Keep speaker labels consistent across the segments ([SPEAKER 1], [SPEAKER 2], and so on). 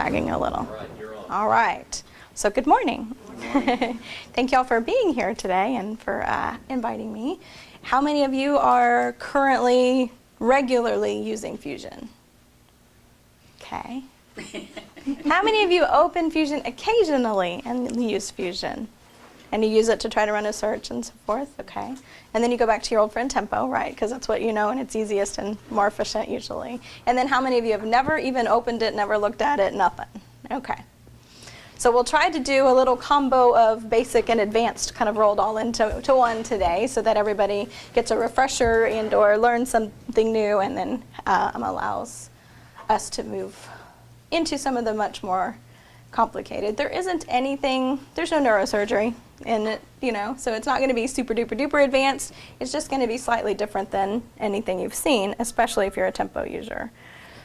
[SPEAKER 1] sagging a little?
[SPEAKER 2] All right, you're on.
[SPEAKER 1] All right. So good morning. Thank you all for being here today and for inviting me. How many of you are currently regularly using Fusion? Okay. How many of you open Fusion occasionally and use Fusion? And you use it to try to run a search and so forth? Okay. And then you go back to your old friend Tempo, right? Because that's what you know and it's easiest and more efficient usually. And then how many of you have never even opened it, never looked at it, nothing? Okay. So we'll try to do a little combo of basic and advanced kind of rolled all into one today so that everybody gets a refresher and or learns something new and then allows us to move into some of the much more complicated. There isn't anything, there's no neurosurgery in it, you know, so it's not going to be super duper duper advanced. It's just going to be slightly different than anything you've seen, especially if you're a Tempo user.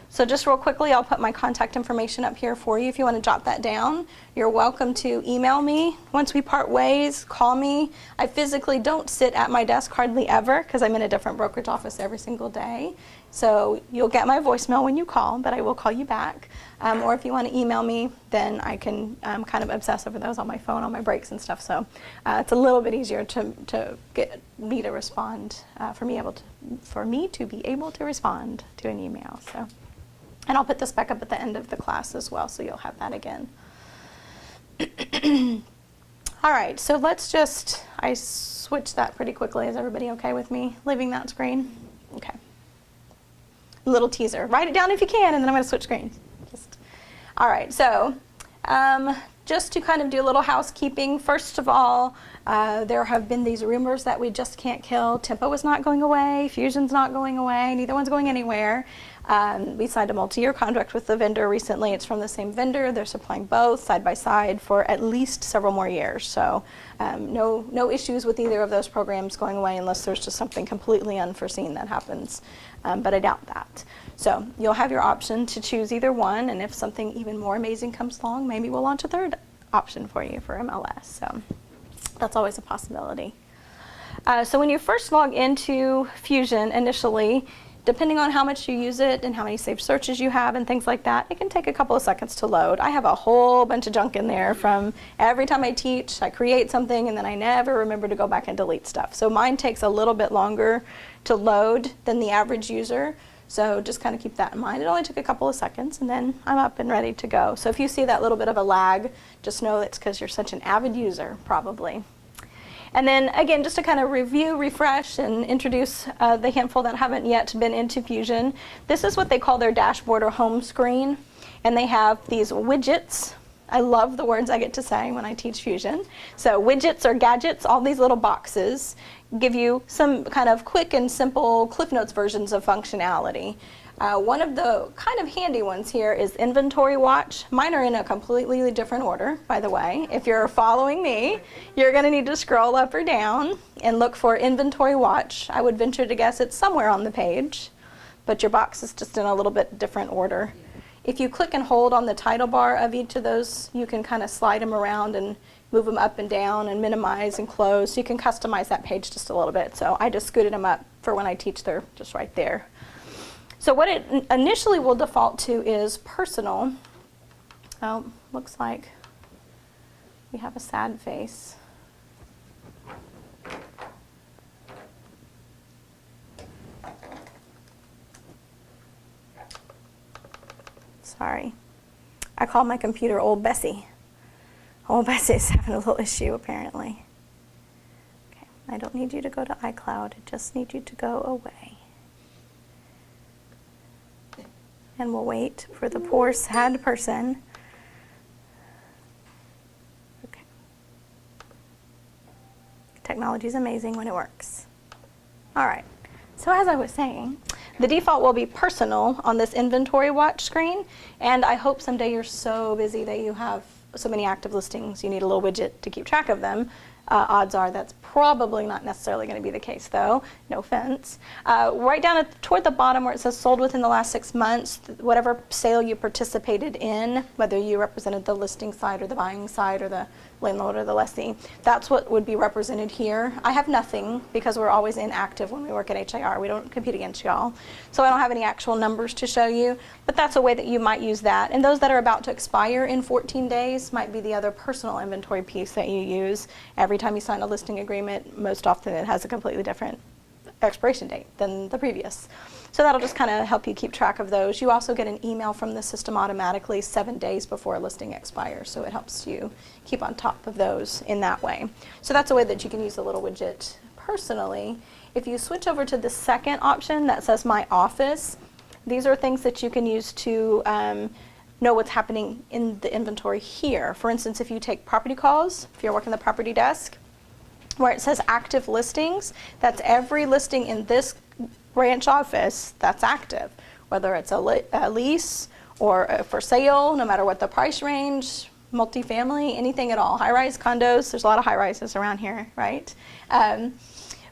[SPEAKER 1] So just real quickly, I'll put my contact information up here for you if you want to jot that down. You're welcome to email me. Once we part ways, call me. I physically don't sit at my desk hardly ever because I'm in a different brokerage office every single day. So you'll get my voicemail when you call, but I will call you back. Or if you want to email me, then I can kind of obsess over those on my phone, on my breaks and stuff. So it's a little bit easier to get me to respond, for me to be able to respond to an email. So. And I'll put this back up at the end of the class as well, so you'll have that again. All right, so I switched that pretty quickly. Is everybody okay with me leaving that screen? Okay. A little teaser. Write it down if you can, and then I'm going to switch screens. All right, so just to kind of do a little housekeeping, first of all, there have been these rumors that we just can't kill. Tempo is not going away. Fusion's not going away. Neither one's going anywhere. We signed a multi-year contract with the vendor recently. It's from the same vendor. They're supplying both side by side for at least several more years. So no issues with either of those programs going away unless there's just something completely unforeseen that happens. But I doubt that. So you'll have your option to choose either one. And if something even more amazing comes along, maybe we'll launch a third option for you for MLS. So that's always a possibility. So when you first log into Fusion initially, depending on how much you use it and how many saved searches you have and things like that, it can take a couple of seconds to load. I have a whole bunch of junk in there from every time I teach, I create something and then I never remember to go back and delete stuff. So mine takes a little bit longer to load than the average user. So just kind of keep that in mind. It only took a couple of seconds and then I'm up and ready to go. So if you see that little bit of a lag, just know it's because you're such an avid user, probably. And then again, just to kind of review, refresh, and introduce the handful that haven't yet been into Fusion, this is what they call their dashboard or home screen. And they have these widgets. I love the words I get to say when I teach Fusion. So widgets or gadgets, all these little boxes, give you some kind of quick and simple Cliff Notes versions of functionality. One of the kind of handy ones here is Inventory Watch. Mine are in a completely different order, by the way. If you're following me, you're going to need to scroll up or down and look for Inventory Watch. I would venture to guess it's somewhere on the page, but your box is just in a little bit different order. If you click and hold on the title bar of each of those, you can kind of slide them around and move them up and down and minimize and close. So you can customize that page just a little bit. So I just scooted them up for when I teach. They're just right there. So what it initially will default to is personal. Oh, looks like we have a sad face. Sorry. I call my computer Old Bessie. Old Bessie's having a little issue, apparently. Okay, I don't need you to go to iCloud. I just need you to go away. And we'll wait for the poor, sad person. Okay. Technology is amazing when it works. All right. So as I was saying, the default will be personal on this Inventory Watch screen. And I hope someday you're so busy that you have so many active listings, you need a little widget to keep track of them. Odds are that's probably not necessarily going to be the case, though. No offense. Right down toward the bottom where it says sold within the last 6 months, whatever sale you participated in, whether you represented the listing side or the buying side or the landlord or the lessee, that's what would be represented here. I have nothing because we're always inactive when we work at HIR. We don't compete against y'all. So I don't have any actual numbers to show you, but that's a way that you might use that. And those that are about to expire in 14 days might be the other personal inventory piece that you use. Every time you sign a listing agreement, most often it has a completely different expiration date than the previous. So that'll just kind of help you keep track of those. You also get an email from the system automatically 7 days before a listing expires, so it helps you keep on top of those in that way. So that's a way that you can use the little widget personally. If you switch over to the second option that says My Office, these are things that you can use to know what's happening in the inventory here. For instance, if you take property calls, if you're working the property desk, where it says active listings, that's every listing in this branch office that's active, whether it's a lease or for sale, no matter what the price range, multifamily, anything at all, high-rise condos. There's a lot of high-rises around here, right?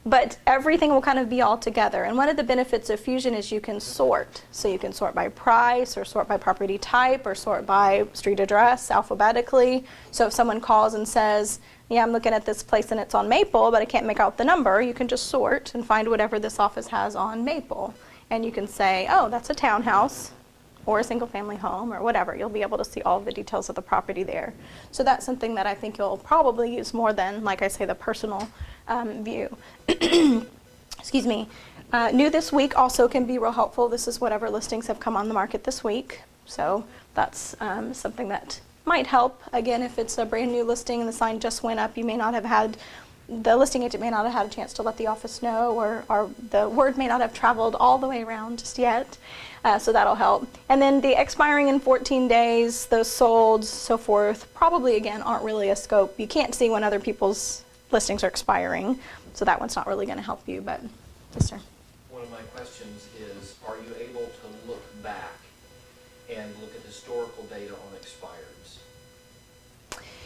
[SPEAKER 1] But everything will kind of be all together. And one of the benefits of Fusion is you can sort. So you can sort by price or sort by property type or sort by street address alphabetically. So if someone calls and says, yeah, I'm looking at this place and it's on Maple, but I can't make out the number, you can just sort and find whatever this office has on Maple. And you can say, oh, that's a townhouse or a single family home or whatever. You'll be able to see all of the details of the property there. So that's something that I think you'll probably use more than, like I say, the personal view. Excuse me. New this week also can be real helpful. This is whatever listings have come on the market this week. So that's something that might help. Again, if it's a brand new listing and the sign just went up, you may not have had, the listing agent may not have had a chance to let the office know, or the word may not have traveled all the way around just yet. So that'll help. And then the expiring in 14 days, those sold, so forth, probably again aren't really a scope. You can't see when other people's listings are expiring, so that one's not really going to help you. But yes, sir.
[SPEAKER 2] One of my questions is, are you able to look back and look at historical data on expireds?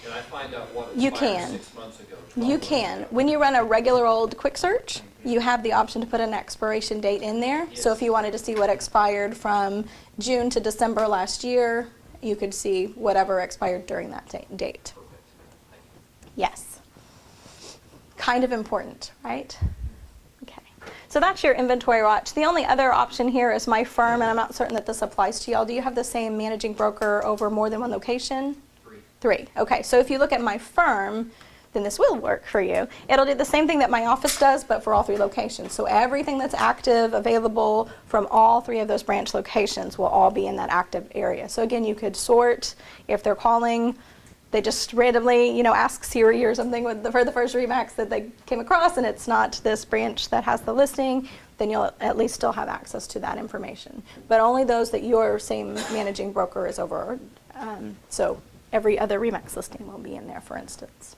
[SPEAKER 2] Can I find out what expired 6 months ago?
[SPEAKER 1] You can. When you run a regular old quick search, you have the option to put an expiration date in there.
[SPEAKER 2] Yes.
[SPEAKER 1] So if you wanted to see what expired from June to December last year, you could see whatever expired during that date.
[SPEAKER 2] Perfect.
[SPEAKER 1] Yes. Kind of important, right? Okay. So that's your inventory watch. The only other option here is My Firm, and I'm not certain that this applies to y'all. Do you have the same managing broker over more than one location? Three. Okay, so if you look at My Firm, then this will work for you. It'll do the same thing that My Office does, but for all 3 locations. So everything that's active, available from all 3 of those branch locations will all be in that active area. So again, you could sort. If they're calling, they just randomly, ask Siri or something for the first Remax that they came across, and it's not this branch that has the listing, then you'll at least still have access to that information. But only those that your same managing broker is over. So every other Remax listing will be in there, for instance.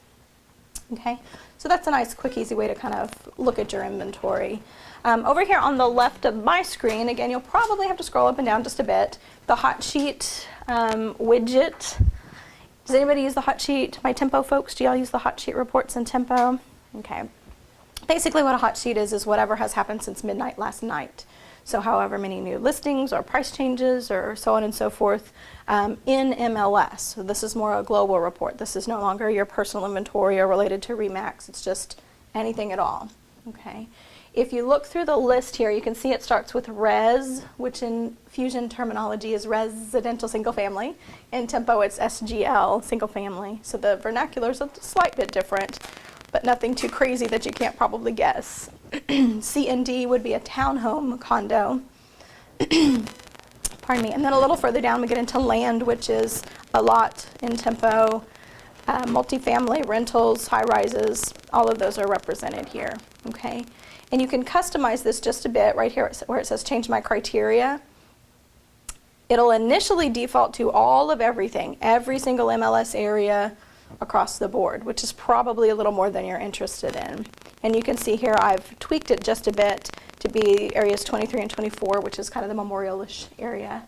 [SPEAKER 1] Okay, so that's a nice, quick, easy way to kind of look at your inventory. Over here on the left of my screen, again, you'll probably have to scroll up and down just a bit. The hot sheet widget. Does anybody use the hot sheet? My Tempo folks, do y'all use the hot sheet reports in Tempo? Okay. Basically what a hot sheet is whatever has happened since midnight last night. So however many new listings or price changes or so on and so forth in MLS. So this is more a global report. This is no longer your personal inventory or related to Remax. It's just anything at all. Okay. If you look through the list here, you can see it starts with res, which in Fusion terminology is residential single family. In Tempo, it's SGL, single family. So the vernacular is a slight bit different, but nothing too crazy that you can't probably guess. C and D would be a townhome condo. Pardon me. And then a little further down, we get into land, which is a lot in Tempo. Multifamily, rentals, high-rises, all of those are represented here. Okay. And you can customize this just a bit right here where it says change my criteria. It'll initially default to all of everything, every single MLS area across the board, which is probably a little more than you're interested in. And you can see here I've tweaked it just a bit to be areas 23 and 24, which is kind of the memorial-ish area.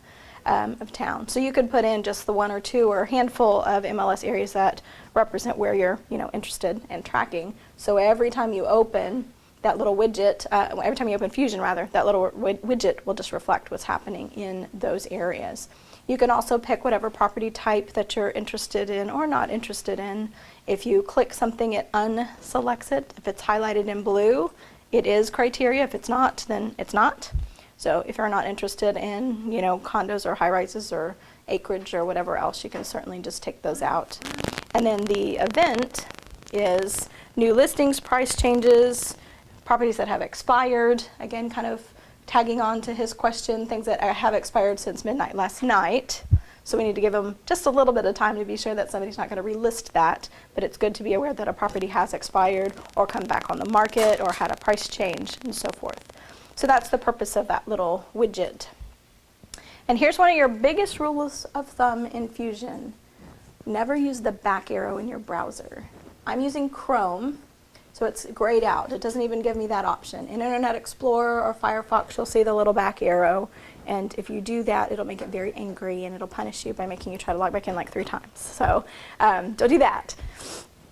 [SPEAKER 1] of town. So you could put in just the 1 or 2 or a handful of MLS areas that represent where you're interested in tracking. So every time you open that little widget, every time you open Fusion rather, that little widget will just reflect what's happening in those areas. You can also pick whatever property type that you're interested in or not interested in. If you click something, it unselects it. If it's highlighted in blue, it is criteria. If it's not, then it's not. So if you're not interested in, condos or high-rises or acreage or whatever else, you can certainly just take those out. And then the event is new listings, price changes, properties that have expired, again, kind of tagging on to his question, things that have expired since midnight last night. So we need to give them just a little bit of time to be sure that somebody's not going to relist that, but it's good to be aware that a property has expired or come back on the market or had a price change and so forth. So that's the purpose of that little widget. And here's one of your biggest rules of thumb in Fusion. Never use the back arrow in your browser. I'm using Chrome, so it's grayed out. It doesn't even give me that option. In Internet Explorer or Firefox, you'll see the little back arrow. And if you do that, it'll make it very angry and it'll punish you by making you try to log back in like 3 times. So don't do that.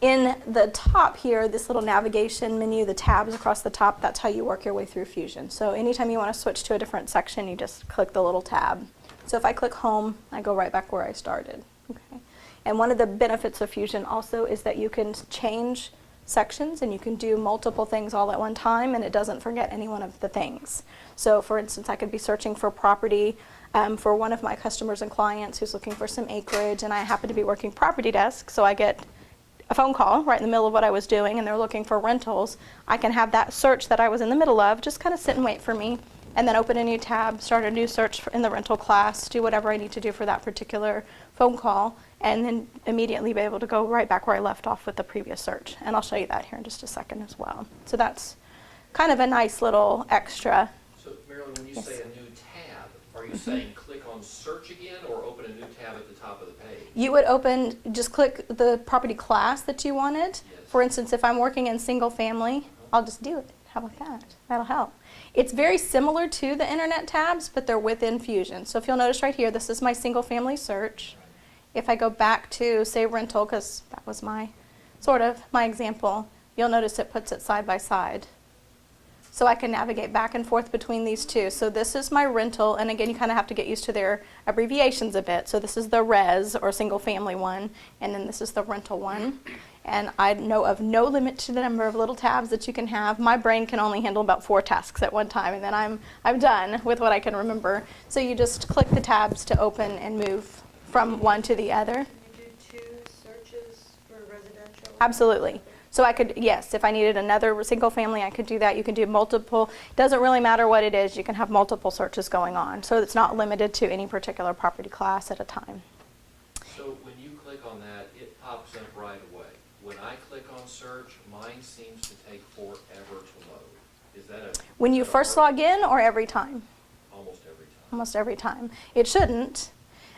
[SPEAKER 1] In the top here, this little navigation menu, the tabs across the top, that's how you work your way through Fusion. So anytime you want to switch to a different section, you just click the little tab. So if I click Home, I go right back where I started. Okay. And one of the benefits of Fusion also is that you can change sections and you can do multiple things all at one time, and it doesn't forget any one of the things. So for instance, I could be searching for property for one of my customers and clients who's looking for some acreage, and I happen to be working property desk, so I get a phone call right in the middle of what I was doing and they're looking for rentals. I can have that search that I was in the middle of just kind of sit and wait for me, and then open a new tab, start a new search in the rental class, do whatever I need to do for that particular phone call, and then immediately be able to go right back where I left off with the previous search. And I'll show you that here in just a second as well. So that's kind of a nice little extra.
[SPEAKER 2] So Marilyn, when you say a new tab, are you saying click on search again or open a new tab at the top of the page?
[SPEAKER 1] You would just click the property class that you wanted.
[SPEAKER 2] Yes.
[SPEAKER 1] For instance, if I'm working in single family, I'll just do it. How about that? That'll help. It's very similar to the internet tabs, but they're within Fusion. So if you'll notice right here, this is my single family search. If I go back to, say, rental, because that was my example, you'll notice it puts it side by side. So I can navigate back and forth between these two. So this is my rental, and again, you kind of have to get used to their abbreviations a bit. So this is the res, or single family one, and then this is the rental one. And I know of no limit to the number of little tabs that you can have. My brain can only handle about 4 tasks at one time, and then I'm done with what I can remember. So you just click the tabs to open and move from one to the other.
[SPEAKER 3] Can you do 2 searches for residential?
[SPEAKER 1] Absolutely. So I could, yes, if I needed another single family, I could do that. You can do multiple. Doesn't really matter what it is. You can have multiple searches going on. So it's not limited to any particular property class at a time.
[SPEAKER 2] So when you click on that, it pops up right away. When I click on search, mine seems to take forever to load. Is that a...
[SPEAKER 1] When you first log in or every time?
[SPEAKER 2] Almost every time.
[SPEAKER 1] Almost every time. It shouldn't.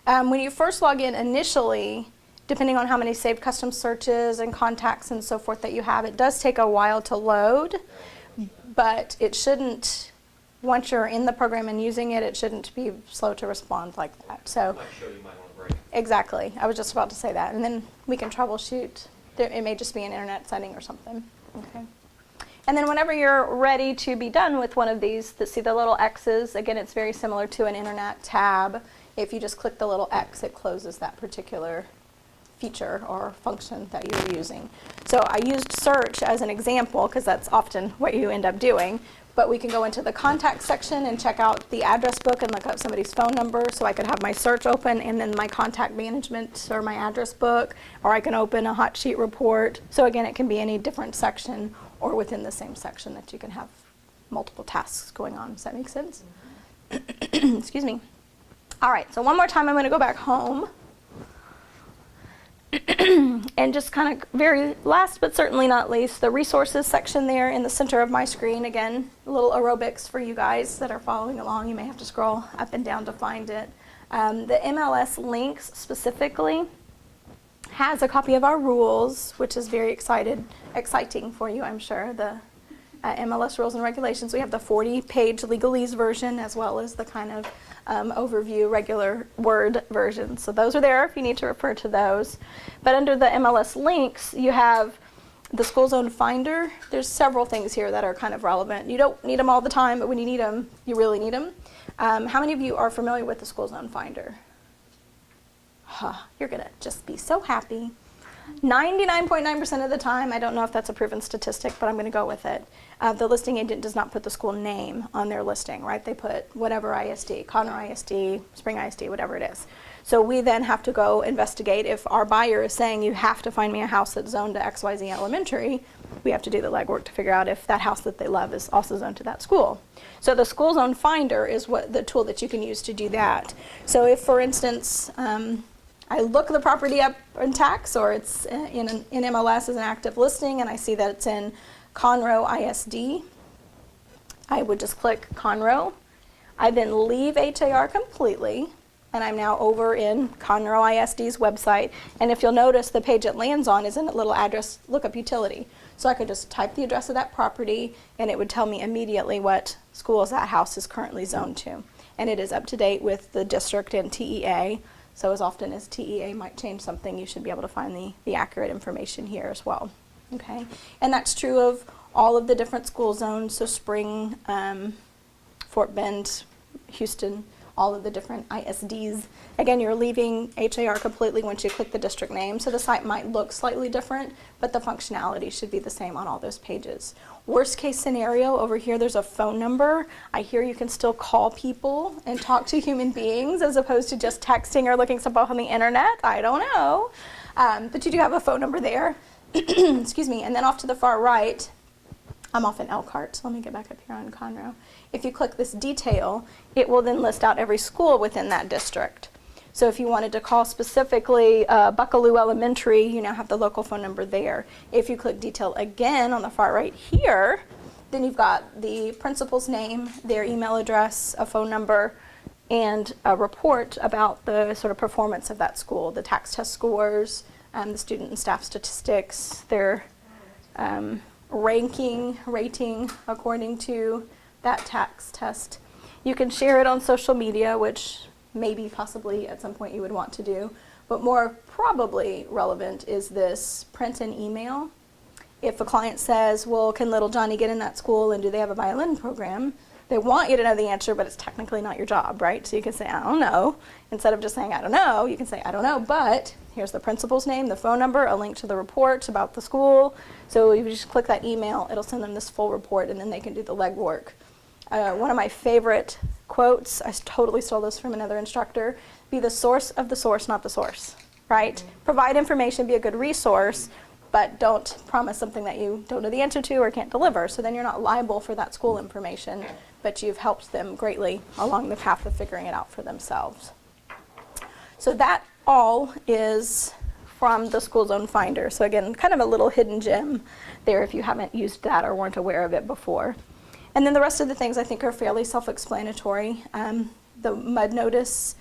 [SPEAKER 1] When you first log in initially, depending on how many saved custom searches and contacts and so forth that you have, it does take a while to load, but it shouldn't, once you're in the program and using it, it shouldn't be slow to respond like that. So
[SPEAKER 2] I might show you mine on a break.
[SPEAKER 1] exactly. I was just about to say that. And then we can troubleshoot. It may just be an internet setting or something. Okay. And then whenever you're ready to be done with one of these, see the little X's, again, it's very similar to an internet tab. If you just click the little X, it closes that particular feature or function that you're using. So I used search as an example because that's often what you end up doing, but we can go into the contact section and check out the address book and look up somebody's phone number. So I could have my search open and then my contact management or my address book, or I can open a hot sheet report. So again, it can be any different section or within the same section that you can have multiple tasks going on. Does that make sense? Excuse me. All right, so one more time I'm going to go back home. And just kind of very last but certainly not least, the resources section there in the center of my screen. Again, a little aerobics for you guys that are following along. You may have to scroll up and down to find it. The MLS links specifically has a copy of our rules, which is very exciting for you, I'm sure. MLS rules and regulations. We have the 40-page legalese version as well as the kind of overview regular Word version. So those are there if you need to refer to those. But under the MLS links, you have the school zone finder. There's several things here that are kind of relevant. You don't need them all the time, but when you need them, you really need them. How many of you are familiar with the school zone finder? You're going to just be so happy. 99.9% of the time, I don't know if that's a proven statistic, but I'm going to go with it. The listing agent does not put the school name on their listing, right? They put whatever ISD, Conroe ISD, Spring ISD, whatever it is. So we then have to go investigate. If our buyer is saying you have to find me a house that's zoned to XYZ Elementary, we have to do the legwork to figure out if that house that they love is also zoned to that school. So the school zone finder is what the tool that you can use to do that. So if, for instance, I look the property up in tax, or it's in MLS as an active listing, and I see that it's in Conroe ISD, I would just click Conroe. I then leave HAR completely, and I'm now over in Conroe ISD's website. And if you'll notice, the page it lands on is in a little address lookup utility. So I could just type the address of that property, and it would tell me immediately what schools that house is currently zoned to. And it is up to date with the district and TEA. So as often as TEA might change something, you should be able to find the accurate information here as well. Okay, and that's true of all of the different school zones. So Spring, Fort Bend, Houston, all of the different ISDs. Again, you're leaving HAR completely once you click the district name, so the site might look slightly different, but the functionality should be the same on all those pages. Worst case scenario, over here there's a phone number. I hear you can still call people and talk to human beings as opposed to just texting or looking stuff up on the internet. I don't know. But you do have a phone number there. Excuse me. And then off to the far right, I'm off in Elkhart, so let me get back up here on Conroe. If you click this detail, it will then list out every school within that district. So if you wanted to call specifically Buckaloo Elementary, you now have the local phone number there. If you click detail again on the far right here, then you've got the principal's name, their email address, a phone number, and a report about the sort of performance of that school, the tax test scores, the student and staff statistics, their rating according to that tax test. You can share it on social media, which maybe possibly at some point you would want to do, but more probably relevant is this print and email. If a client says, well, can little Johnny get in that school and do they have a violin program? They want you to know the answer, but it's technically not your job, right? So you can say, I don't know. Instead of just saying, I don't know, you can say, I don't know, but here's the principal's name, the phone number, a link to the report about the school. So if you just click that email, it'll send them this full report, and then they can do the legwork. One of my favorite quotes, I totally stole this from another instructor, be the source of the source, not the source, right? Mm-hmm. Provide information, be a good resource, but don't promise something that you don't know the answer to or can't deliver. So then you're not liable for that school information, but you've helped them greatly along the path of figuring it out for themselves. So that all is from the School Zone Finder. So again, kind of a little hidden gem there if you haven't used that or weren't aware of it before. And then the rest of the things I think are fairly self-explanatory. The mud notice,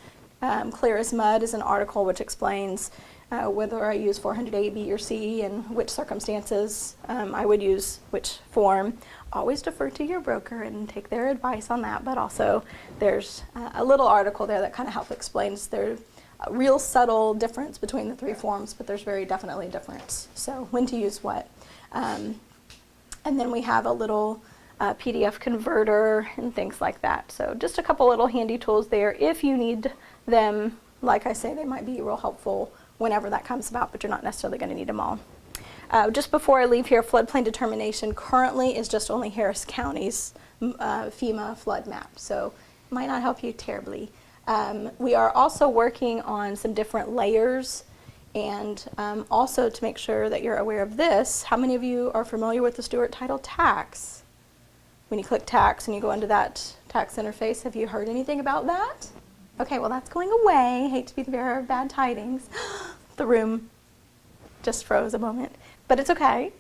[SPEAKER 1] Clear as Mud, is an article which explains whether I use 400 A, B, or C, and which circumstances I would use which form. Always defer to your broker and take their advice on that, but also there's a little article there that kind of helps explains there's a real subtle difference between the three forms, but there's very definitely a difference. So when to use what. And then we have a little PDF converter and things like that. So just a couple little handy tools there. If you need them, like I say, they might be real helpful whenever that comes about, but you're not necessarily going to need them all. Just before I leave here, floodplain determination currently is just only Harris County's FEMA flood map, so it might not help you terribly. We are also working on some different layers, and also to make sure that you're aware of this, how many of you are familiar with the Stewart title tax? When you click tax and you go into that tax interface, have you heard anything about that? Okay, well that's going away. Hate to be the bearer of bad tidings. The room just froze a moment, but it's okay.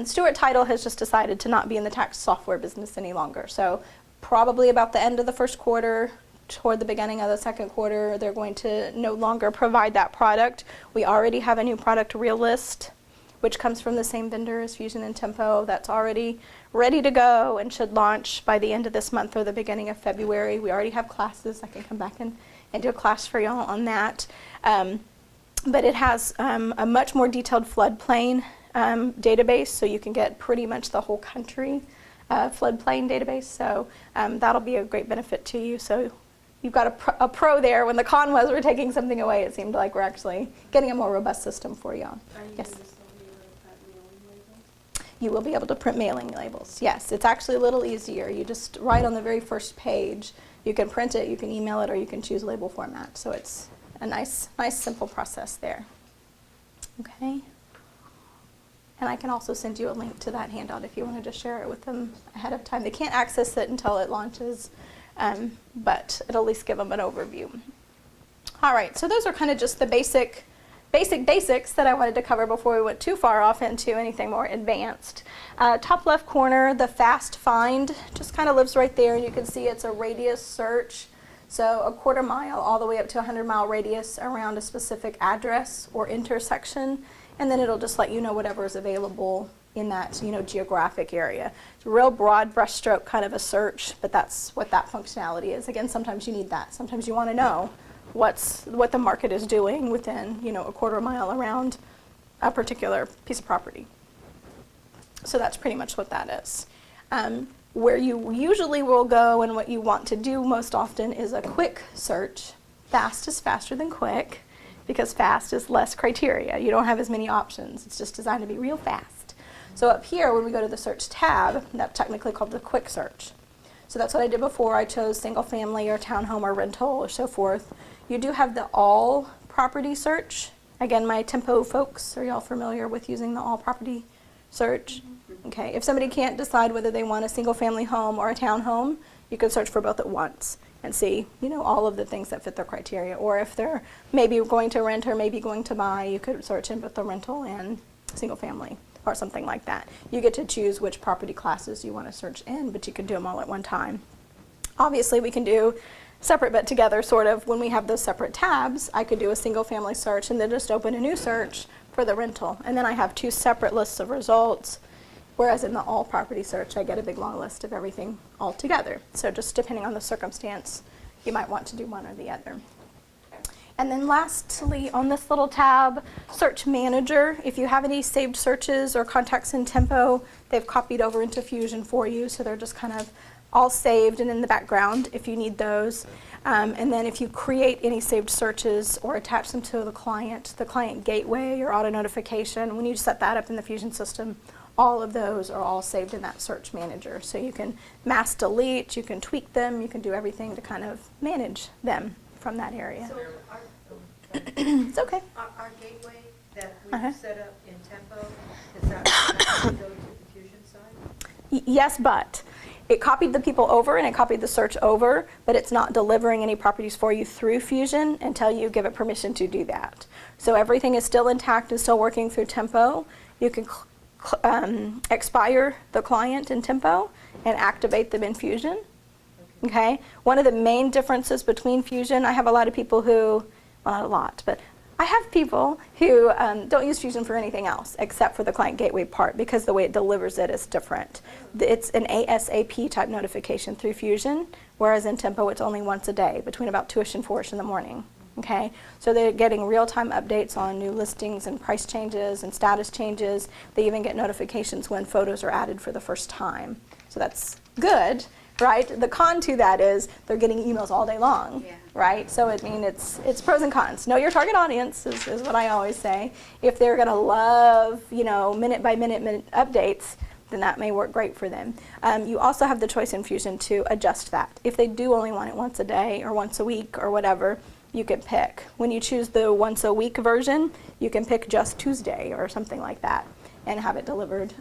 [SPEAKER 1] Stewart Title has just decided to not be in the tax software business any longer. So probably about the end of the first quarter, toward the beginning of the second quarter, they're going to no longer provide that product. We already have a new product, Real List, which comes from the same vendor as Fusion and Tempo. That's already ready to go and should launch by the end of this month or the beginning of February. We already have classes. I can come back and do a class for y'all on that. But it has a much more detailed floodplain database, so you can get pretty much the whole country floodplain database. So that'll be a great benefit to you. So you've got a pro there. When the con was we're taking something away, it seemed like we're actually getting a more robust system for y'all. Yes. You will be able to print mailing labels. Yes, it's actually a little easier. You just write on the very first page. You can print it, you can email it, or you can choose label format. So it's a nice, simple process there. Okay. And I can also send you a link to that handout if you wanted to share it with them ahead of time. They can't access it until it launches, but it'll at least give them an overview. All right, so those are kind of just the basics that I wanted to cover before we went too far off into anything more advanced. Top left corner, the fast find just kind of lives right there. You can see it's a radius search. So a quarter mile all the way up to a 100-mile radius around a specific address or intersection. And then it'll just let you know whatever is available in that geographic area. It's a real broad brushstroke kind of a search, but that's what that functionality is. Again, sometimes you need that. Sometimes you want to know what the market is doing within a quarter mile around a particular piece of property. So that's pretty much what that is. Where you usually will go and what you want to do most often is a quick search. Fast is faster than quick because fast is less criteria. You don't have as many options. It's just designed to be real fast. So up here, when we go to the search tab, that's technically called the quick search. So that's what I did before. I chose single family or townhome or rental or so forth. You do have the all property search. Again, my Tempo folks, are y'all familiar with using the all property search? Okay, if somebody can't decide whether they want a single family home or a townhome, you can search for both at once and see, all of the things that fit their criteria. Or if they're maybe going to rent or maybe going to buy, you could search in both the rental and single family or something like that. You get to choose which property classes you want to search in, but you can do them all at one time. Obviously, we can do separate but together, sort of. When we have those separate tabs, I could do a single family search and then just open a new search for the rental. And then I have two separate lists of results. Whereas in the all property search, I get a big long list of everything all together. So just depending on the circumstance, you might want to do one or the other. And then lastly, on this little tab, Search Manager, if you have any saved searches or contacts in Tempo, they've copied over into Fusion for you. So they're just kind of all saved and in the background if you need those. And then if you create any saved searches or attach them to the client gateway or auto notification, when you set that up in the Fusion system, all of those are all saved in that search manager. So you can mass delete, you can tweak them, you can do everything to kind of manage them from that area.
[SPEAKER 3] So
[SPEAKER 1] It's okay.
[SPEAKER 3] our gateway that we've set up in Tempo, is that going to go to the Fusion side?
[SPEAKER 1] Yes, but it copied the people over and it copied the search over, but it's not delivering any properties for you through Fusion until you give it permission to do that. So everything is still intact and still working through Tempo. You can expire the client in Tempo and activate them in Fusion. Okay. One of the main differences between Fusion, I have a lot of people who, well, not a lot, but I have people who don't use Fusion for anything else except for the client gateway part because the way it delivers it is different. It's an ASAP type notification through Fusion, whereas in Tempo it's only once a day between about 2ish and 4ish in the morning. Okay, so they're getting real-time updates on new listings and price changes and status changes. They even get notifications when photos are added for the first time. So that's good, right? The con to that is they're getting emails all day long, right? So it's pros and cons. Know your target audience is what I always say. If they're going to love, minute by minute updates, then that may work great for them. You also have the choice in Fusion to adjust that. If they do only want it once a day or once a week or whatever, you can pick. When you choose the once a week version, you can pick just Tuesday or something like that and have it delivered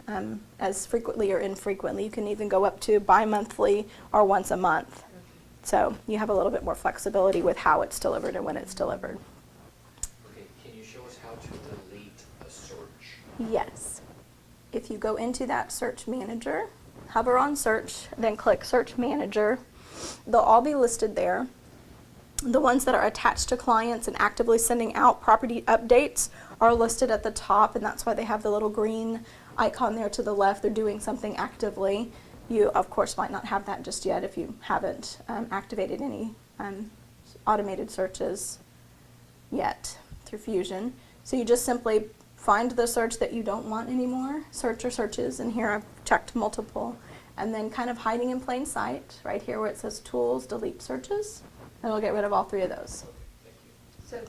[SPEAKER 1] as frequently or infrequently. You can even go up to bi-monthly or once a month. So you have a little bit more flexibility with how it's delivered and when it's delivered.
[SPEAKER 2] Okay, can you show us how to delete a search?
[SPEAKER 1] Yes. If you go into that search manager, hover on search, then click search manager, they'll all be listed there. The ones that are attached to clients and actively sending out property updates are listed at the top, and that's why they have the little green icon there to the left. They're doing something actively. You, of course, might not have that just yet if you haven't activated any automated searches yet through Fusion. So you just simply find the search that you don't want anymore, search or searches, and here I've checked multiple, and then kind of hiding in plain sight, right here where it says Tools, Delete Searches, and it'll get rid of all three of those.
[SPEAKER 3] So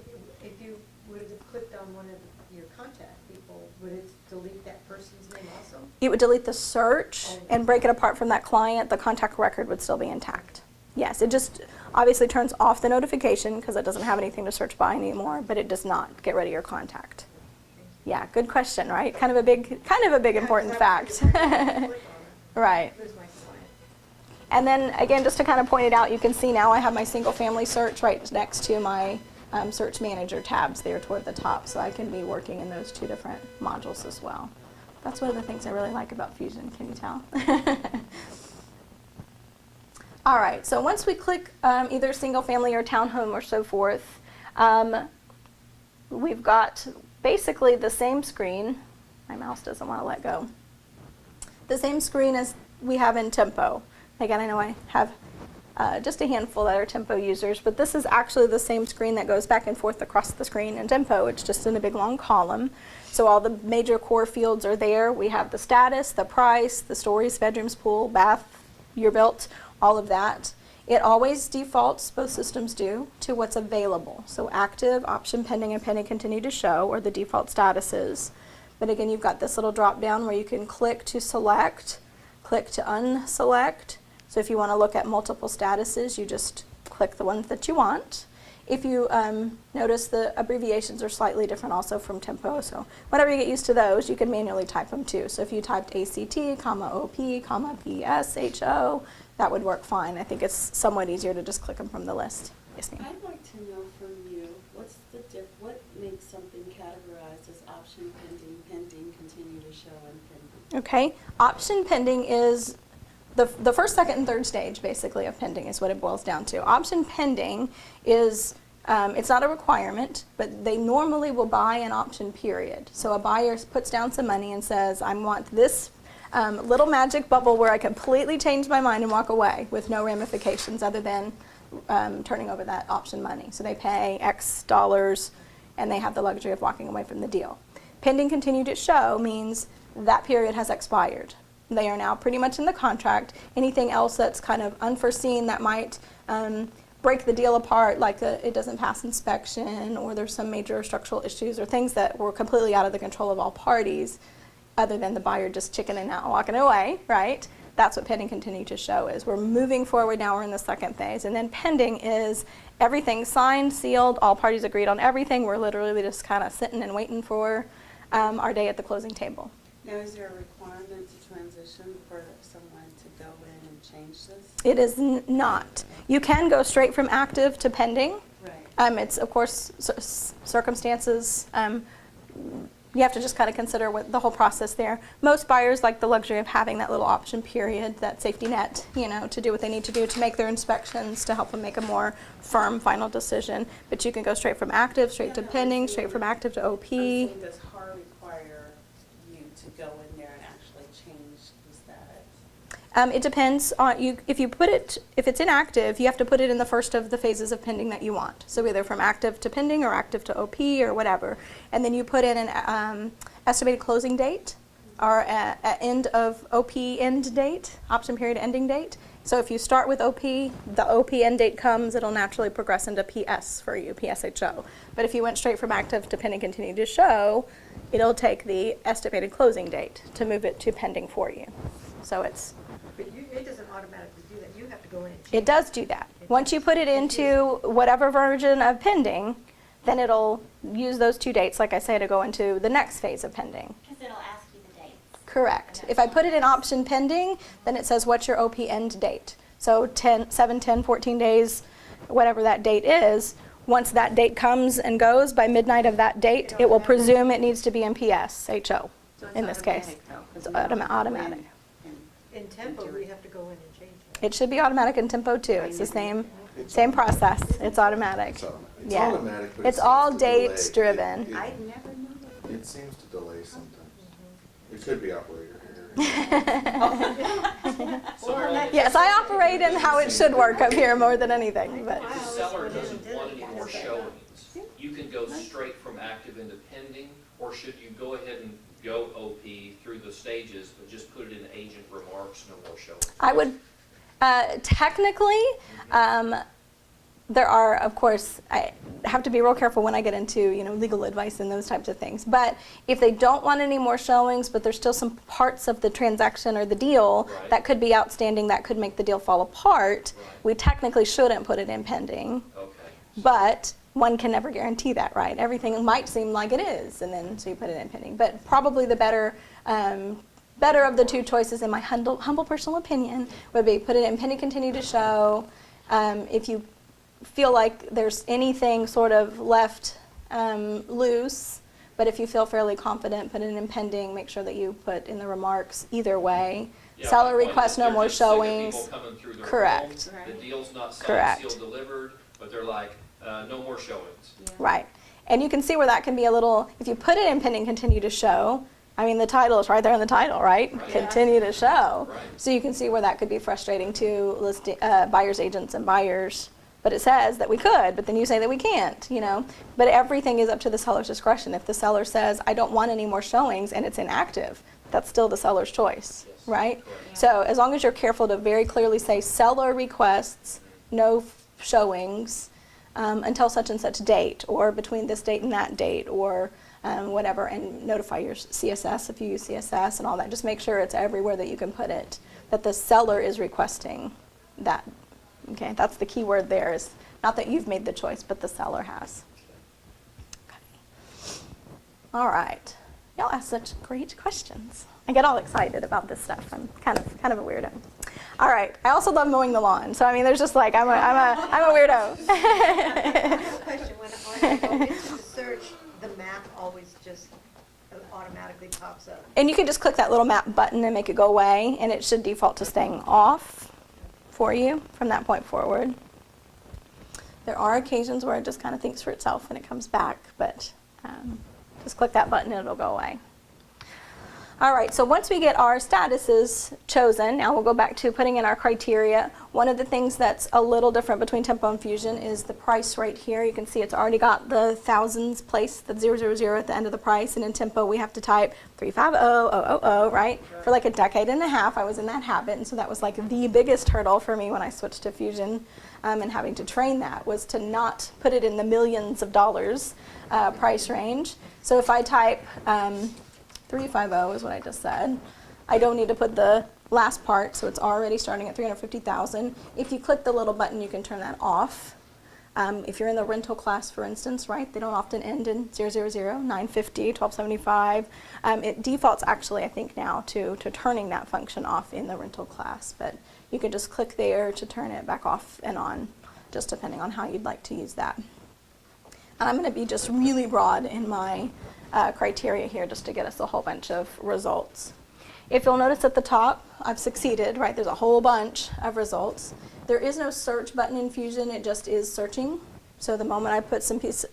[SPEAKER 3] if you would have clicked on one of your contact people, would it delete that person's name also?
[SPEAKER 1] It would delete the search and break it apart from that client. The contact record would still be intact. Yes, it just obviously turns off the notification because it doesn't have anything to search by anymore, but it does not get rid of your contact. Yeah, good question, right? Kind of a big important fact. Right.
[SPEAKER 3] Who's my client?
[SPEAKER 1] And then again, just to kind of point it out, you can see now I have my single family search right next to my search manager tabs there toward the top, so I can be working in those two different modules as well. That's one of the things I really like about Fusion, can you tell? All right, so once we click either single family or townhome or so forth, we've got basically the same screen. My mouse doesn't want to let go. The same screen as we have in Tempo. Again, I know I have just a handful that are Tempo users, but this is actually the same screen that goes back and forth across the screen in Tempo. It's just in a big long column. So all the major core fields are there. We have the status, the price, the stories, bedrooms, pool, bath, year built, all of that. It always defaults, both systems do, to what's available. So active, option pending, and pending continue to show, or the default statuses. But again, you've got this little drop down where you can click to select, click to unselect. So if you want to look at multiple statuses, you just click the ones that you want. If you notice, the abbreviations are slightly different also from Tempo, so whenever you get used to those, you can manually type them too. So if you typed ACT, comma OP, comma PSHO, that would work fine. I think it's somewhat easier to just click them from the list. Yes, ma'am.
[SPEAKER 4] I'd like to know from you, what makes something categorized as option pending, continue to show, and pending?
[SPEAKER 1] Okay, option pending is the first, second, and third stage, basically, of pending is what it boils down to. Option pending is, it's not a requirement, but they normally will buy an option period. So a buyer puts down some money and says, I want this little magic bubble where I completely change my mind and walk away with no ramifications other than turning over that option money. So they pay X dollars and they have the luxury of walking away from the deal. Pending continue to show means that period has expired. They are now pretty much in the contract. Anything else that's kind of unforeseen that might break the deal apart, like it doesn't pass inspection, or there's some major structural issues, or things that were completely out of the control of all parties, other than the buyer just chickening out and walking away, right? That's what pending continue to show is. We're moving forward now, we're in the second phase. And then pending is everything signed, sealed, all parties agreed on everything. We're literally just kind of sitting and waiting for our day at the closing table.
[SPEAKER 4] Now, is there a requirement to transition for someone to go in and change this?
[SPEAKER 1] It is not. You can go straight from active to pending.
[SPEAKER 4] Right.
[SPEAKER 1] It's, of course, circumstances. You have to just kind of consider the whole process there. Most buyers like the luxury of having that little option period, that safety net, to do what they need to do to make their inspections, to help them make a more firm final decision. But you can go straight from active, straight to pending, straight from active to OP.
[SPEAKER 4] I'm saying, does HAR require you to go in there and actually change the status?
[SPEAKER 1] It depends on you. If it's inactive, you have to put it in the first of the phases of pending that you want. So either from active to pending or active to OP or whatever. And then you put in an estimated closing date or an end of OP end date, option period ending date. So if you start with OP, the OP end date comes, it'll naturally progress into PS for you, PSHO. But if you went straight from active to pending continue to show, it'll take the estimated closing date to move it to pending for you. So it's...
[SPEAKER 3] But it doesn't automatically do that. You have to go in and change.
[SPEAKER 1] It does do that. Once you put it into whatever version of pending, then it'll use those two dates, like I say, to go into the next phase of pending.
[SPEAKER 5] Because it'll ask you the dates.
[SPEAKER 1] Correct. If I put it in option pending, then it says what's your OP end date. So 7, 10, 14 days, whatever that date is, once that date comes and goes, by midnight of that date, it will presume it needs to be in PS, HO, in this case. It's automatic.
[SPEAKER 3] In Tempo, we have to go in and change that.
[SPEAKER 1] It should be automatic in Tempo too. It's the same process. It's automatic.
[SPEAKER 6] It's automatic.
[SPEAKER 1] Yeah.
[SPEAKER 6] Automatic, but
[SPEAKER 1] It's
[SPEAKER 6] it
[SPEAKER 1] all
[SPEAKER 6] seems to delay.
[SPEAKER 1] dates driven.
[SPEAKER 4] I never knew that.
[SPEAKER 5] It seems to delay sometimes. It could be operator here.
[SPEAKER 2] So Marilyn,
[SPEAKER 1] Yes, I operate in how it should work up here more than anything, but.
[SPEAKER 2] if the seller doesn't want any more showings, you can go straight from active into pending, or should you go ahead and go OP through the stages, but just put it in agent remarks, no more showings?
[SPEAKER 1] I would, technically, there are, of course, I have to be real careful when I get into, legal advice and those types of things. But if they don't want any more showings, but there's still some parts of the transaction or the deal
[SPEAKER 2] Right.
[SPEAKER 1] that could be outstanding, that could make the deal fall apart,
[SPEAKER 2] Right.
[SPEAKER 1] we technically shouldn't put it in pending.
[SPEAKER 2] Okay.
[SPEAKER 1] But one can never guarantee that, right? Everything might seem like it is, and then so you put it in pending. But probably the better of the two choices, in my humble personal opinion, would be put it in pending, continue to show. If you feel like there's anything sort of left loose, but if you feel fairly confident, put it in pending. Make sure that you put in the remarks either way.
[SPEAKER 2] Yeah,
[SPEAKER 1] Seller
[SPEAKER 2] like
[SPEAKER 1] requests no
[SPEAKER 2] they're
[SPEAKER 1] more
[SPEAKER 2] just sick of
[SPEAKER 1] showings.
[SPEAKER 2] people coming through their
[SPEAKER 1] Correct.
[SPEAKER 2] home, the deal's not signed,
[SPEAKER 1] Correct.
[SPEAKER 2] sealed, delivered, but they're like, no more showings.
[SPEAKER 1] Right. And you can see where that can be a little, if you put it in pending, continue to show, I mean, the title is right there in the title, right?
[SPEAKER 2] Right.
[SPEAKER 1] Continue to show.
[SPEAKER 2] Right.
[SPEAKER 1] So you can see where that could be frustrating to buyers, agents, and buyers. But it says that we could, but then you say that we can't, But everything is up to the seller's discretion. If the seller says, I don't want any more showings, and it's inactive, that's still the seller's choice,
[SPEAKER 2] Yes.
[SPEAKER 1] right?
[SPEAKER 2] Correct.
[SPEAKER 1] So as long as you're careful to very clearly say, seller requests no showings until such and such date, or between this date and that date, or whatever, and notify your CSS if you use CSS and all that. Just make sure it's everywhere that you can put it, that the seller is requesting that. Okay, that's the key word there, is not that you've made the choice, but the seller has. Okay. All right. Y'all ask such great questions. I get all excited about this stuff. I'm kind of a weirdo. All right. I also love mowing the lawn. So I mean, there's just like I'm a weirdo.
[SPEAKER 3] I have a question. When I go into the search, the map always just automatically pops up.
[SPEAKER 1] And you can just click that little map button and make it go away, and it should default to staying off for you from that point forward. There are occasions where it just kind of thinks for itself and it comes back, but just click that button and it'll go away. All right, so once we get our statuses chosen, now we'll go back to putting in our criteria. One of the things that's a little different between Tempo and Fusion is the price right here. You can see it's already got the thousands placed, the 000 at the end of the price, and in Tempo we have to type 350,000, right? For like a decade and a half, I was in that habit, and so that was like the biggest hurdle for me when I switched to Fusion, and having to train that was to not put it in the millions of dollars price range. So if I type 350 is what I just said. I don't need to put the last part, so it's already starting at 350,000. If you click the little button, you can turn that off. If you're in the rental class, for instance, right, they don't often end in 000, 950, 1275. It defaults actually, I think now, to turning that function off in the rental class, but you can just click there to turn it back off and on, just depending on how you'd like to use that. And I'm going to be just really broad in my criteria here just to get us a whole bunch of results. If you'll notice at the top, I've succeeded, right? There's a whole bunch of results. There is no search button in Fusion, it just is searching. So the moment I put a piece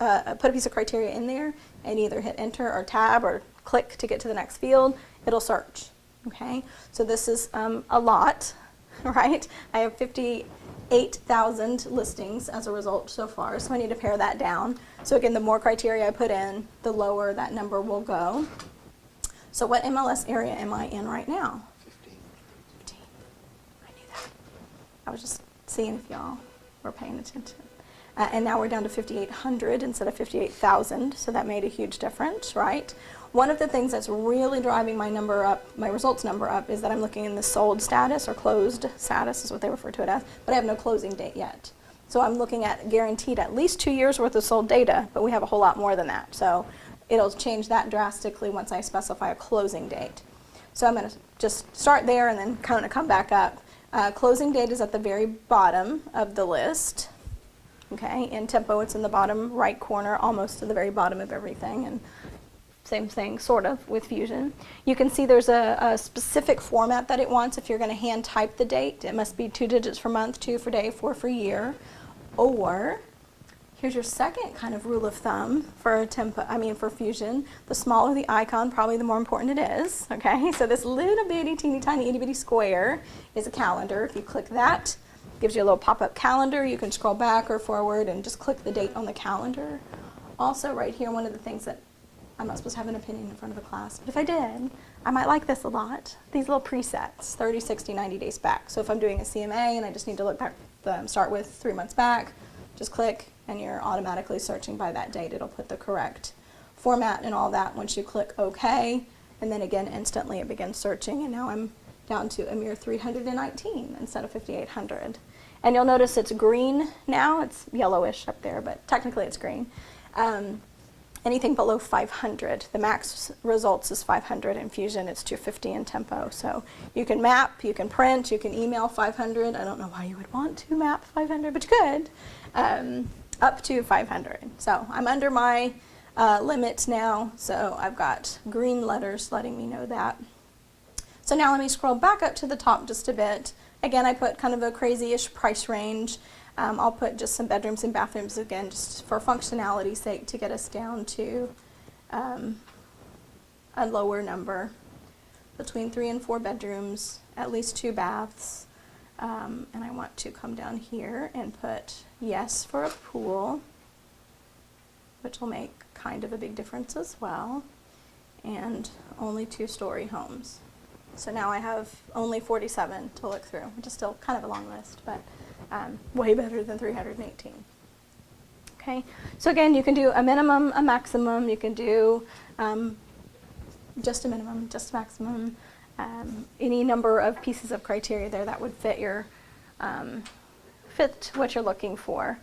[SPEAKER 1] of criteria in there and either hit enter or tab or click to get to the next field, it'll search, okay? So this is a lot, right? I have 58,000 listings as a result so far, so I need to pare that down. So again, the more criteria I put in, the lower that number will go. So what MLS area am I in right now? 15. I knew that. I was just seeing if y'all were paying attention. And now we're down to 5,800 instead of 58,000, so that made a huge difference, right? One of the things that's really driving my number up, my results number up, is that I'm looking in the sold status, or closed status is what they refer to it as, but I have no closing date yet. So I'm looking at guaranteed at least 2 years worth of sold data, but we have a whole lot more than that. So it'll change that drastically once I specify a closing date. So I'm going to just start there and then kind of come back up. Closing date is at the very bottom of the list. Okay, in Tempo it's in the bottom right corner, almost to the very bottom of everything, and same thing sort of with Fusion. You can see there's a specific format that it wants if you're going to hand type the date. It must be 2 digits for month, 2 for day, 4 for year. Or Here's your second kind of rule of thumb for for Fusion. The smaller the icon, probably the more important it is, okay? So this little bitty, teeny tiny, itty bitty square is a calendar. If you click that, it gives you a little pop-up calendar. You can scroll back or forward and just click the date on the calendar. Also right here, one of the things that I'm not supposed to have an opinion in front of a class, but if I did, I might like this a lot. These little presets, 30, 60, 90 days back. So if I'm doing a CMA and I just need to look back, start with 3 months back, just click and you're automatically searching by that date. It'll put the correct format and all that once you click OK. And then again, instantly it begins searching. And now I'm down to a mere 319 instead of 5,800. And you'll notice it's green now. It's yellowish up there, but technically it's green. Anything below 500. The max results is 500 in Fusion. It's 250 in Tempo. So you can map, you can print, you can email 500. I don't know why you would want to map 500, but you could. Up to 500. So I'm under my limit now. So I've got green letters letting me know that. So now let me scroll back up to the top just a bit. Again, I put kind of a crazy-ish price range. I'll put just some bedrooms and bathrooms again, just for functionality's sake, to get us down to a lower number. Between 3 and 4 bedrooms, at least 2 baths. And I want to come down here and put yes for a pool, which will make kind of a big difference as well. And only 2-story homes. So now I have only 47 to look through, which is still kind of a long list, but way better than 318. Okay, so again, you can do a minimum, a maximum, you can do just a minimum, just a maximum, any number of pieces of criteria there that would fit your fit what you're looking for.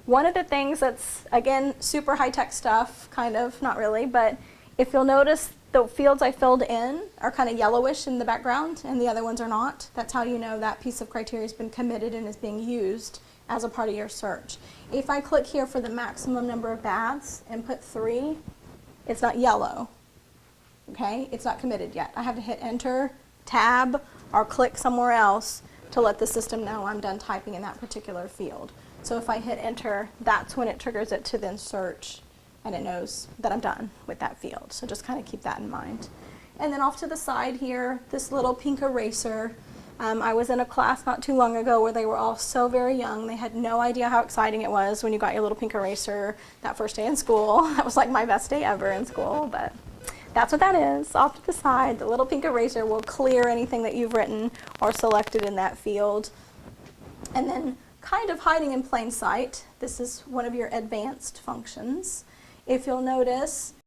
[SPEAKER 1] One of the things that's, again, super high-tech stuff, kind of, not really, but if you'll notice, the fields I filled in are kind of yellowish in the background and the other ones are not. That's how you know that piece of criteria has been committed and is being used as a part of your search. If I click here for the maximum number of baths and put 3, it's not yellow, okay? It's not committed yet. I have to hit enter, tab, or click somewhere else to let the system know I'm done typing in that particular field. So if I hit enter, that's when it triggers it to then search, and it knows that I'm done with that field. So just kind of keep that in mind. And then off to the side here, this little pink eraser. I was in a class not too long ago where they were all so very young. They had no idea how exciting it was when you got your little pink eraser that first day in school. That was like my best day ever in school, but that's what that is. Off to the side, the little pink eraser will clear anything that you've written or selected in that field. And then kind of hiding in plain sight, this is one of your advanced functions. If you'll notice,